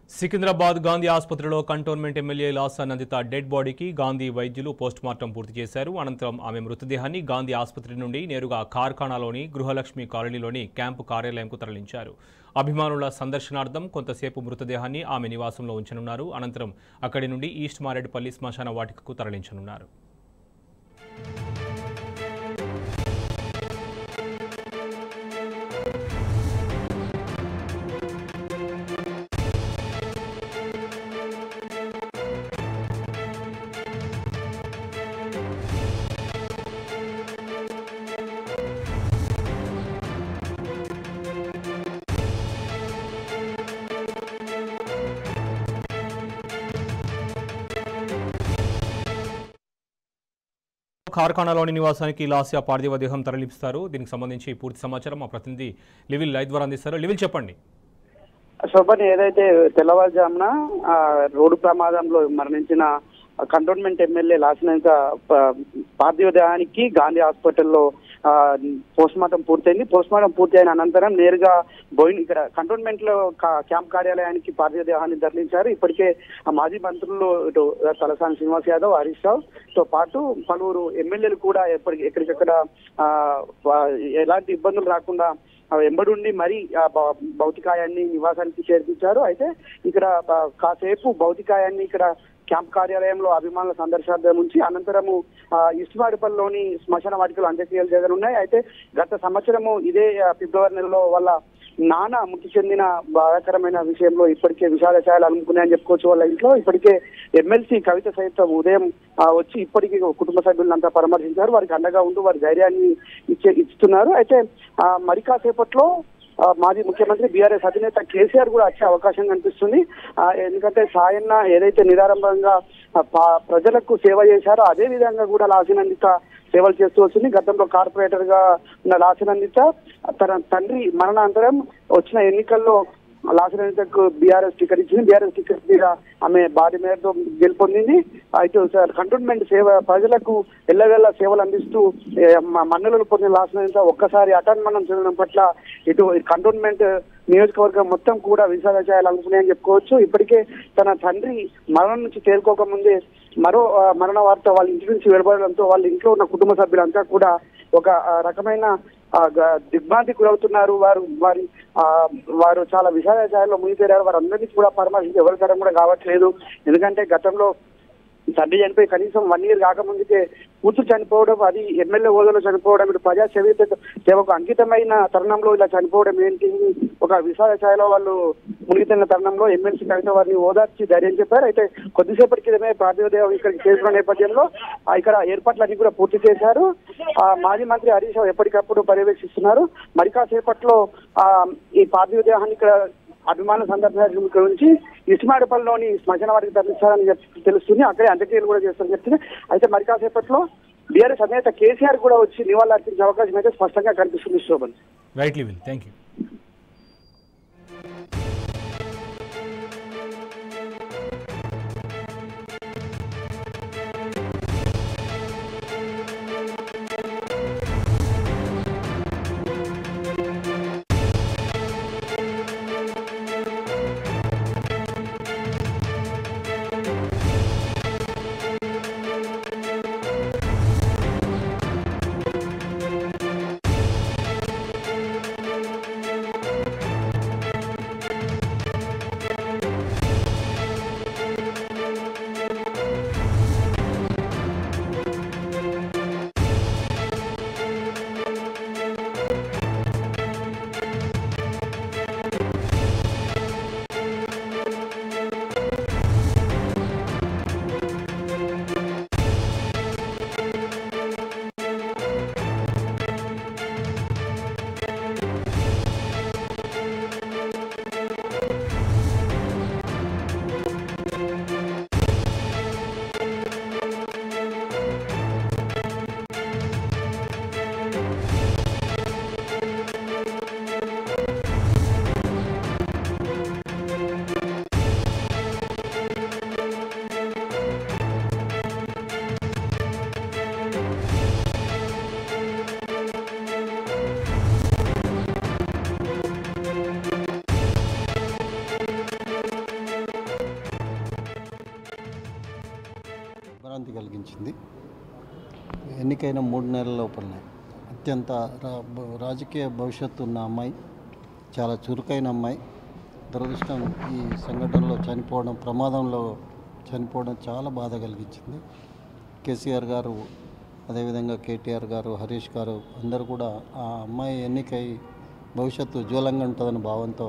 సికింద్రాబాద్ గాంధీ ఆసుపత్రిలో cantonment MLA లాసా Nanditha dead బాడీకి గాంధీ వైద్యులు పోస్టుమార్టం పూర్తి చేశారు. అనంతరం ఆమె మృతదేహాన్ని గాంధీ ఆసుపత్రి నుండి నేరుగా కార్ఖానాలోని గృహలక్ష్మి కాలనీలోని క్యాంపు కార్యాలయంకు తరలించారు. అభిమానుల సందర్శనార్థం కొంతసేపు మృతదేహాన్ని ఆమె నివాసంలో ఉంచనున్నారు. అనంతరం అక్కడి నుండి ఈస్ట్ మారేడుపల్లి శ్మశాన వాటికకు తరలించనున్నారు. కార్ఖానాలోని నివాసానికి లాస్యా పార్థివ దేహం తరలిస్తారు. దీనికి సంబంధించి పూర్తి సమాచారం మా ప్రతినిధి లివిల్ లైవ్ ద్వారా అందిస్తారు. లివిల్ చెప్పండి. శోభన్, ఏదైతే తెల్లవారుజామున రోడ్డు ప్రమాదంలో మరణించిన కంటోన్మెంట్ ఎమ్మెల్యే లాసినంత పార్థివ దేహానికి గాంధీ హాస్పిటల్లో పోస్టుమార్టం పూర్తయింది. పోస్టుమార్టం పూర్తి అయిన అనంతరం నేరుగా ఇక్కడ కంటోన్మెంట్ లో క్యాంప్ కార్యాలయానికి పార్థివ దేహాన్ని తరలించారు. ఇప్పటికే మాజీ మంత్రులు ఇటు తలసాని శ్రీనివాస్ యాదవ్, హరీష్ రావు తో పాటు పలువురు ఎమ్మెల్యేలు కూడా ఎక్కడికెక్కడ ఎలాంటి ఇబ్బందులు రాకుండా వెంబడుండి మరీ భౌతికాయాన్ని నివాసానికి చేర్పించారు. అయితే ఇక్కడ కాసేపు భౌతికాయాన్ని ఇక్కడ క్యాంప్ కార్యాలయంలో అభిమానుల సందర్శనార్థం నుంచి అనంతరము ఇస్మాడిపల్లిలోని శ్మశాన వాటికలో అంత్యక్రియలు జరగనున్నాయి. అయితే గత సంవత్సరము ఇదే ఫిబ్రవరి నెలలో వాళ్ళ నాన్న మృతి చెందిన బాధాకరమైన విషయంలో ఇప్పటికే విషాద ఛాయలు అనుకున్నాయని చెప్పుకోవచ్చు. వాళ్ళ ఇంట్లో ఇప్పటికే ఎమ్మెల్సీ కవిత సైతం ఉదయం వచ్చి ఇప్పటికీ కుటుంబ సభ్యులంతా పరామర్శించారు. వారికి అండగా ఉంటూ వారి ధైర్యాన్ని ఇస్తున్నారు. అయితే మరి కాసేపట్లో మాజీ ముఖ్యమంత్రి బీఆర్ఎస్ అధినేత కేసీఆర్ కూడా వచ్చే అవకాశం కనిపిస్తుంది. ఎందుకంటే సాయన్న ఏదైతే నిరారంభంగా ప్రజలకు సేవ చేశారో అదే విధంగా కూడా లాసినందిత సేవలు చేస్తూ వస్తుంది. గతంలో కార్పొరేటర్ గా ఉన్న లాసినందిత తన తండ్రి మరణానంతరం వచ్చిన ఎన్నికల్లో లాసినందితకు బీఆర్ఎస్ టికెట్ ఇచ్చింది. బీఆర్ఎస్ టికెట్ మీద ఆమె భారీ మేరతో గెలుపొందింది. అయితే కంటోన్మెంట్ సేవ ప్రజలకు ఎల్లవెల్ల సేవలు అందిస్తూ మన్నలను పొందిన లాసినందిత ఒక్కసారి అటాన్మనం చెందడం పట్ల ఇటు కంటోన్మెంట్ నియోజకవర్గం మొత్తం కూడా విషాద ఛాయలు అనుకున్నాయని చెప్పుకోవచ్చు. ఇప్పటికే తన తండ్రి మరణం నుంచి తేరుకోకముందే మరో మరణ వార్త వాళ్ళ ఇంటి నుంచి వెలువడడంతో వాళ్ళ ఇంట్లో ఉన్న కుటుంబ సభ్యులంతా కూడా ఒక రకమైన దిగ్భ్రాంతికి గురవుతున్నారు. వారు చాలా విషాద ఛాయల్లో మునిగిపోయారు. వారందరినీ కూడా పరామర్శించి ఎవరి తరం కూడా కావట్లేదు. ఎందుకంటే గతంలో తండ్రి చనిపోయి కనీసం 1 year కాకముందుకే కూతురు చనిపోవడం, అది ఎమ్మెల్యే హోదాలో చనిపోవడం, ఇటు ప్రజా సేవకు అంకితమైన తరుణంలో ఇలా చనిపోవడం ఏంటి, ఒక విషాద ఛాయలో వాళ్ళు మునిగితున్న తరుణంలో ఎమ్మెల్సీ కవిత వారిని ఓదార్చి ధైర్యం చెప్పారు. అయితే కొద్దిసేపటి క్రితమే పార్థివ దేహం ఇక్కడికి చేరుకున్న నేపథ్యంలో ఇక్కడ ఏర్పాట్లన్నీ కూడా పూర్తి చేశారు. మాజీ మంత్రి హరీష్ రావు ఎప్పటికప్పుడు పర్యవేక్షిస్తున్నారు. మరి కాసేపట్లో ఈ పార్థివ దేహాన్ని ఇక్కడ అభిమాన సందర్శన నుంచి ఇస్మాడిపల్లిలోని శ్మశాన వాటికి తరలిస్తారని తెలుస్తుంది. అక్కడే అంత్యక్రియలు కూడా చేస్తారని చెప్తుంది. అయితే మరి కాసేపట్లో బీఆర్ఎస్ అధినేత కేసీఆర్ కూడా వచ్చి నివాళులు అర్పించే అవకాశం అయితే స్పష్టంగా కనిపిస్తుంది. శోభన్, రైట్ లివిల్, థ్యాంక్ యూ. కలిగించింది. ఎన్నికైన 3 నెలల లోపలనే అత్యంత రాజకీయ భవిష్యత్తు ఉన్న అమ్మాయి, చాలా చురుకైన అమ్మాయి. దురదృష్టం ఈ సంఘటనలో ప్రమాదంలో చనిపోవడం చాలా బాధ కలిగించింది. కేసీఆర్ గారు, అదేవిధంగా కేటీఆర్ గారు, హరీష్ గారు అందరూ కూడా ఆ అమ్మాయి ఎన్నికై భవిష్యత్తు ఉజ్వలంగా ఉంటుందని భావంతో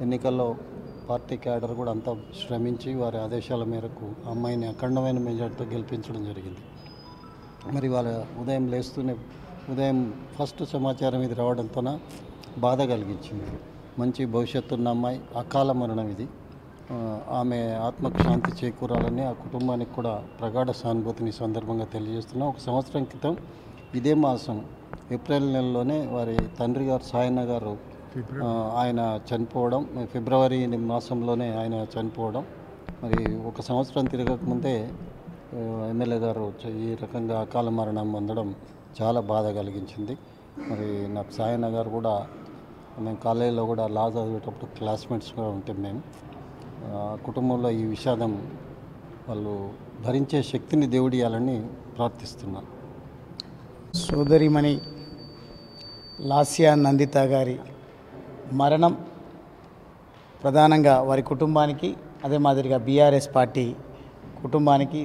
ఎన్నికల్లో పార్టీ క్యాడర్ కూడా అంతా శ్రమించి వారి ఆదేశాల మేరకు ఆ అమ్మాయిని అఖండమైన మెజార్టీతో గెలిపించడం జరిగింది. మరి వాళ్ళ ఉదయం ఫస్ట్ సమాచారం ఇది రావడంతోన బాధ కలిగించింది. మంచి భవిష్యత్తు ఉన్న అమ్మాయి, అకాల మరణం ఇది. ఆమె ఆత్మకు శాంతి చేకూరాలని ఆ కుటుంబానికి కూడా ప్రగాఢ సానుభూతిని సందర్భంగా తెలియజేస్తున్నాం. 1 సంవత్సరం క్రితం ఇదే మాసం ఏప్రిల్ నెలలోనే వారి తండ్రి గారు సాయన్న గారు ఆయన చనిపోవడం, ఫిబ్రవరి మాసంలోనే ఆయన చనిపోవడం. మరి 1 సంవత్సరం తిరగకముందే ఎమ్మెల్యే గారు ఈ రకంగా అకాల మరణం పొందడం చాలా బాధ కలిగించింది. మరి నాకు సాయన్న గారు కూడా, మేము కాలేజీలో కూడా లా చదివేటప్పుడు క్లాస్మేట్స్గా ఉంటాం. మేము కుటుంబంలో ఈ విషాదం వాళ్ళు భరించే శక్తిని దేవుడు ఇవ్వాలని ప్రార్థిస్తున్నాను. సోదరిమణి లాస్యా నందిత గారి మరణం ప్రధానంగా వారి కుటుంబానికి, అదే మాదిరిగా బీఆర్ఎస్ పార్టీ కుటుంబానికి,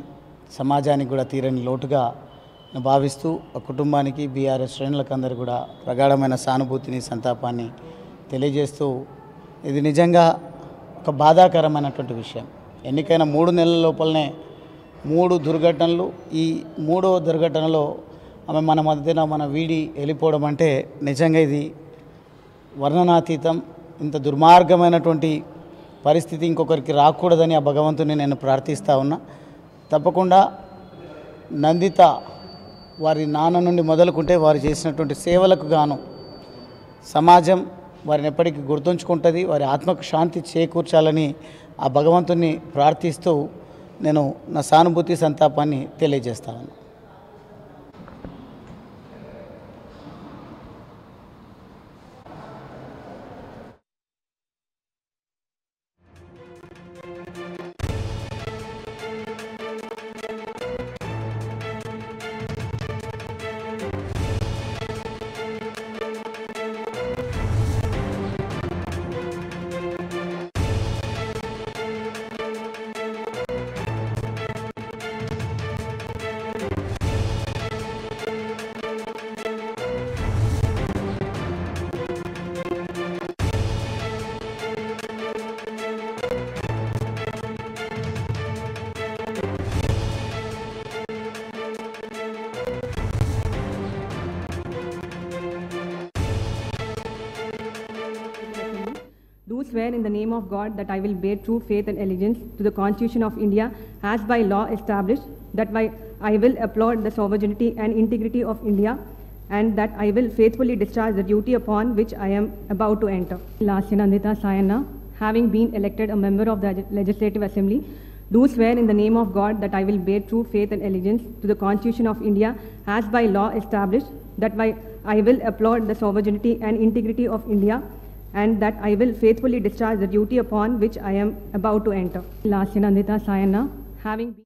సమాజానికి కూడా తీరని లోటుగా భావిస్తూ ఆ కుటుంబానికి, బీఆర్ఎస్ శ్రేణులకు అందరూ కూడా ప్రగాఢమైన సానుభూతిని, సంతాపాన్ని తెలియజేస్తూ, ఇది నిజంగా ఒక బాధాకరమైనటువంటి విషయం. ఎన్నికైన 3 నెలల లోపలనే 3 దుర్ఘటనలు. ఈ 3వ దుర్ఘటనలో ఆమె మన మధ్యన వీడి వెళ్ళిపోవడం అంటే నిజంగా ఇది వర్ణనాతీతం. ఇంత దుర్మార్గమైనటువంటి పరిస్థితి ఇంకొకరికి రాకూడదని ఆ భగవంతుని నేను ప్రార్థిస్తూ ఉన్నా. తప్పకుండా నందిత వారి నాన్న నుండి మొదలుకుంటే వారు చేసినటువంటి సేవలకు గాను సమాజం వారిని ఎప్పటికీ గుర్తుంచుకుంటుంది. వారి ఆత్మకు శాంతి చేకూర్చాలని ఆ భగవంతుని ప్రార్థిస్తూ నేను నా సానుభూతి, సంతాపాన్ని తెలియజేస్తాను. Do swear in the name of God that I will bear true faith and allegiance to the Constitution of India as by law established, that I will uphold the sovereignty and integrity of India, and that I will faithfully discharge the duty upon which I am about to enter. Lasya Nandita Sayanna, having been elected a member of the Legislative Assembly, do swear in the name of God that I will bear true faith and allegiance to the Constitution of India as by law established, that I will uphold the sovereignty and integrity of India, and that I will faithfully discharge the duty upon which I am about to enter. Lasya Nandita Sayanna, having been